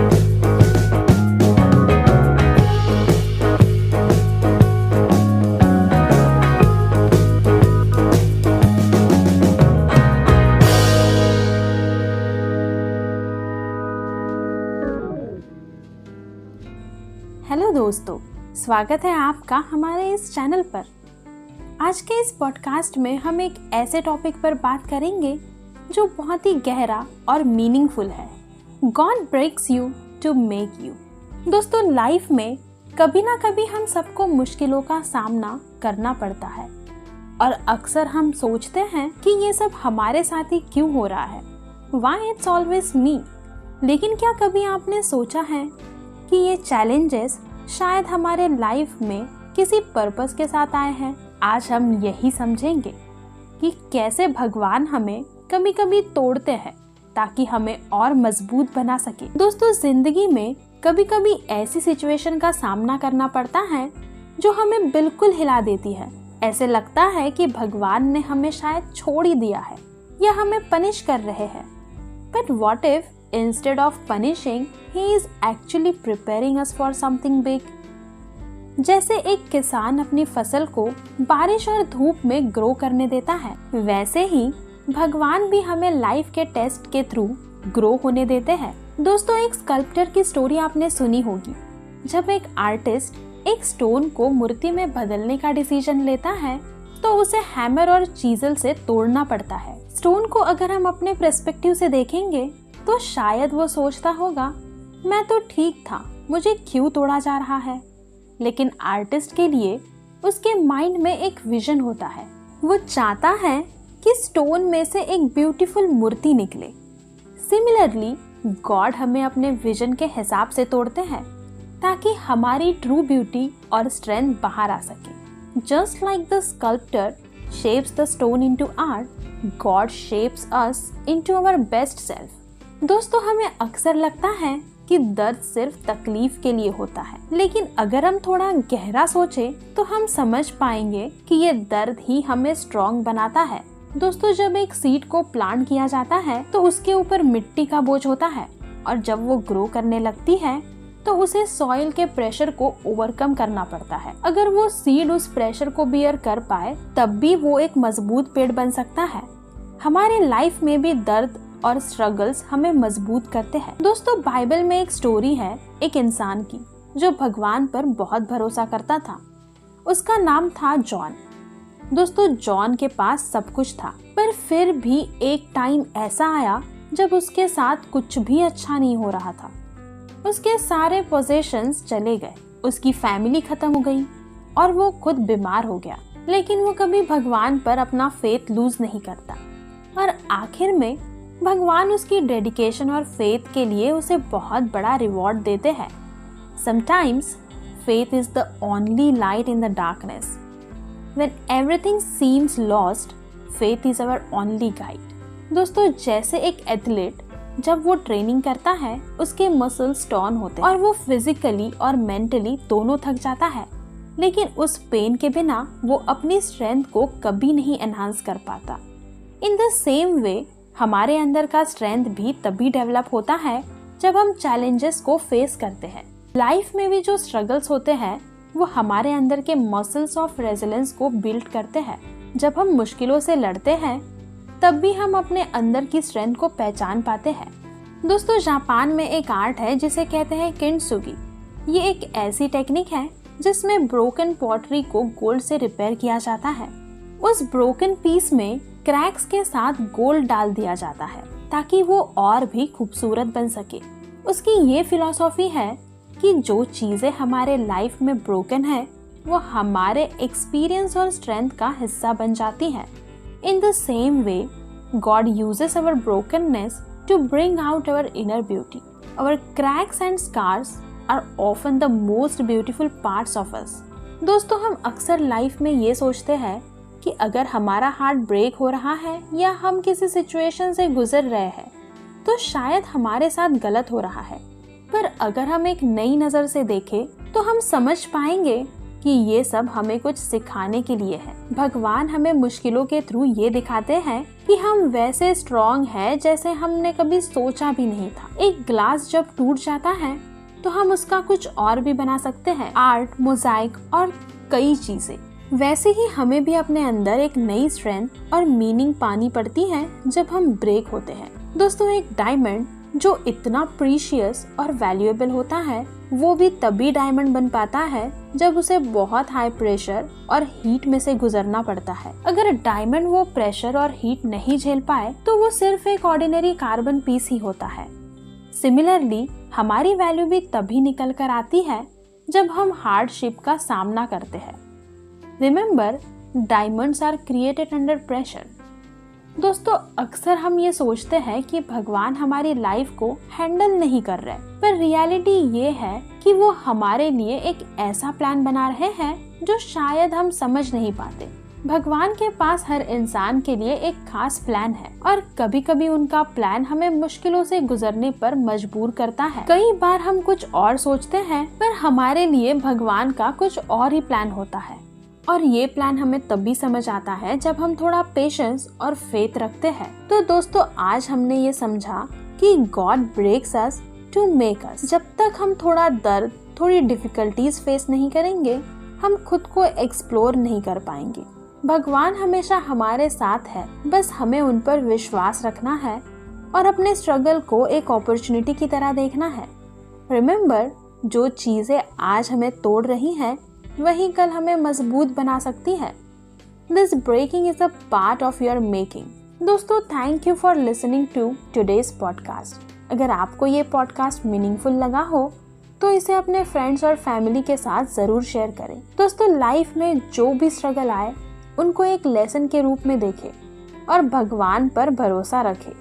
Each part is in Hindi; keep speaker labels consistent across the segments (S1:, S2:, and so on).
S1: हेलो दोस्तों, स्वागत है आपका हमारे इस चैनल पर। आज के इस पॉडकास्ट में हम एक ऐसे टॉपिक पर बात करेंगे जो बहुत ही गहरा और मीनिंगफुल है। God breaks you to make you. दोस्तों, लाइफ में कभी ना कभी हम सबको मुश्किलों का सामना करना पड़ता है और अक्सर हम सोचते हैं कि ये सब हमारे साथ ही क्यों हो रहा है, व्हाई इट्स ऑलवेज मी। लेकिन क्या कभी आपने सोचा है कि ये चैलेंजेस शायद हमारे लाइफ में किसी पर्पस के साथ आए हैं? आज हम यही समझेंगे कि कैसे भगवान हमें कभी कभी तोड़ते हैं ताकि हमें और मजबूत बना सके। दोस्तों, जिंदगी में कभी कभी ऐसी सिचुएशन का सामना करना पड़ता है जो हमें बिल्कुल हिला देती है। ऐसे लगता है कि भगवान ने हमें शायद छोड़ ही दिया है या हमें पनिश कर रहे हैं। But what if instead of punishing, he is actually preparing us for something big? जैसे एक किसान अपनी फसल को बारिश और धूप में ग्रो करने देता है, वैसे ही भगवान भी हमें लाइफ के टेस्ट के थ्रू ग्रो होने देते हैं। दोस्तों, एक स्कल्पटर की स्टोरी आपने सुनी होगी। जब एक आर्टिस्ट एक स्टोन को मूर्ति में बदलने का डिसीजन लेता है तो उसे हैमर और चीजल से तोड़ना पड़ता है। स्टोन को अगर हम अपने पर्सपेक्टिव से देखेंगे तो शायद वो सोचता होगा, मैं तो ठीक था, मुझे क्यों तोड़ा जा रहा है। लेकिन आर्टिस्ट के लिए उसके माइंड में एक विजन होता है। वो चाहता है कि स्टोन में से एक ब्यूटीफुल मूर्ति निकले। सिमिलरली, गॉड हमें अपने विजन के हिसाब से तोड़ते हैं ताकि हमारी ट्रू ब्यूटी और स्ट्रेंथ बाहर आ सके। Just like the sculptor shapes the stone into art, God shapes us into our best self. दोस्तों, हमें अक्सर लगता है कि दर्द सिर्फ तकलीफ के लिए होता है, लेकिन अगर हम थोड़ा गहरा सोचें तो हम समझ पाएंगे कि ये दर्द ही हमें स्ट्रॉन्ग बनाता है। दोस्तों, जब एक सीड को प्लांट किया जाता है तो उसके ऊपर मिट्टी का बोझ होता है और जब वो ग्रो करने लगती है तो उसे सॉइल के प्रेशर को ओवरकम करना पड़ता है। अगर वो सीड उस प्रेशर को बियर कर पाए तब भी वो एक मजबूत पेड़ बन सकता है। हमारे लाइफ में भी दर्द और स्ट्रगल्स हमें मजबूत करते हैं। दोस्तों, बाइबल में एक स्टोरी है एक इंसान की जो भगवान पर बहुत भरोसा करता था। उसका नाम था जॉन। दोस्तों, जॉन के पास सब कुछ था, पर फिर भी एक टाइम ऐसा आया जब उसके साथ कुछ भी अच्छा नहीं हो रहा था। उसके सारे पोजेशंस चले गए, उसकी फैमिली खत्म हो गई और वो खुद बीमार हो गया। लेकिन वो कभी भगवान पर अपना फेथ लूज नहीं करता और आखिर में भगवान उसकी डेडिकेशन और फेथ के लिए उसे बहुत बड़ा रिवॉर्ड देते हैं। Sometimes faith is the only light in the darkness. When everything seems lost, faith is our only guide. दोस्तों, जैसे एक एथलीट जब वो ट्रेनिंग करता है उसके मसल्स टॉर्न होते हैं और वो फिजिकली और मेंटली दोनों थक जाता है, लेकिन उस पेन के बिना वो अपनी स्ट्रेंथ को कभी नहीं एनहांस कर पाता। इन द सेम वे हमारे अंदर का स्ट्रेंथ भी तभी डेवलप होता है जब हम चैलेंजेस को फेस करते हैं। लाइफ में भी जो स्ट्रगल्स होते हैं वो हमारे अंदर के मसल्स ऑफ रेजिलेंस को बिल्ड करते हैं। जब हम मुश्किलों से लड़ते हैं तब भी हम अपने अंदर की स्ट्रेंथ को पहचान पाते हैं। दोस्तों, जापान में एक आर्ट है जिसे कहते हैं किंटसुगी। ये एक ऐसी टेक्निक है जिसमें ब्रोकन पॉटरी को गोल्ड से रिपेयर किया जाता है। उस ब्रोकन पीस में क्रैक्स के साथ गोल्ड डाल दिया जाता है ताकि वो और भी खूबसूरत बन सके। उसकी ये फिलॉसफी है कि जो चीजें हमारे लाइफ में ब्रोकन है वो हमारे एक्सपीरियंस और स्ट्रेंथ का हिस्सा बन जाती है। In the same way, God uses our brokenness to bring out our inner beauty. Our cracks and scars are often the most beautiful parts of us. दोस्तों, हम अक्सर लाइफ में ये सोचते हैं कि अगर हमारा हार्ट ब्रेक हो रहा है या हम किसी सिचुएशन से गुजर रहे हैं तो शायद हमारे साथ गलत हो रहा है। पर अगर हम एक नई नज़र से देखें तो हम समझ पाएंगे कि ये सब हमें कुछ सिखाने के लिए है। भगवान हमें मुश्किलों के थ्रू ये दिखाते हैं कि हम वैसे स्ट्रॉन्ग हैं जैसे हमने कभी सोचा भी नहीं था। एक ग्लास जब टूट जाता है तो हम उसका कुछ और भी बना सकते हैं, आर्ट, मोज़ाइक और कई चीजें। वैसे ही हमें भी अपने अंदर एक नई स्ट्रेंथ और मीनिंग पानी पड़ती है जब हम ब्रेक होते हैं। दोस्तों, एक डायमंड जो इतना प्रीशियस और वैल्यूएबल होता है वो भी तभी डायमंड बन पाता है जब उसे बहुत हाई प्रेशर और हीट में से गुजरना पड़ता है। अगर डायमंड वो प्रेशर और हीट नहीं झेल पाए तो वो सिर्फ एक ऑर्डिनरी कार्बन पीस ही होता है। सिमिलरली हमारी वैल्यू भी तभी निकल कर आती है जब हम हार्डशिप का सामना करते हैं। Remember, diamonds are created under pressure. दोस्तों, अक्सर हम ये सोचते हैं कि भगवान हमारी लाइफ को हैंडल नहीं कर रहे, पर रियलिटी ये है कि वो हमारे लिए एक ऐसा प्लान बना रहे हैं जो शायद हम समझ नहीं पाते। भगवान के पास हर इंसान के लिए एक खास प्लान है और कभी कभी उनका प्लान हमें मुश्किलों से गुजरने पर मजबूर करता है। कई बार हम कुछ और सोचते हैं पर हमारे लिए भगवान का कुछ और ही प्लान होता है, और ये प्लान हमें तभी समझ आता है जब हम थोड़ा पेशेंस और फेथ रखते हैं। तो दोस्तों, आज हमने ये समझा कि God breaks us to make us. जब तक हम थोड़ा दर्द, थोड़ी डिफिकल्टीज फेस नहीं करेंगे, हम खुद को एक्सप्लोर नहीं कर पाएंगे। भगवान हमेशा हमारे साथ है, बस हमें उन पर विश्वास रखना है और अपने स्ट्रगल को एक अपॉर्चुनिटी की तरह देखना है। रिमेम्बर, जो चीजें आज हमें तोड़ रही हैं वही कल हमें मजबूत बना सकती है। This breaking is a part of your making. दोस्तों, thank you for listening to today's podcast. अगर आपको ये पॉडकास्ट मीनिंगफुल लगा हो तो इसे अपने फ्रेंड्स और फैमिली के साथ जरूर शेयर करें। दोस्तों, लाइफ में जो भी स्ट्रगल आए उनको एक लेसन के रूप में देखें और भगवान पर भरोसा रखें।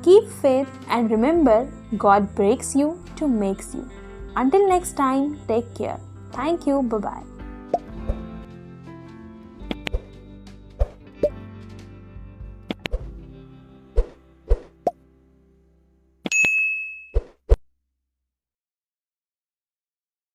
S1: Keep faith and remember, God breaks you to makes you. Until next time, take care. Thank you. Bye-bye.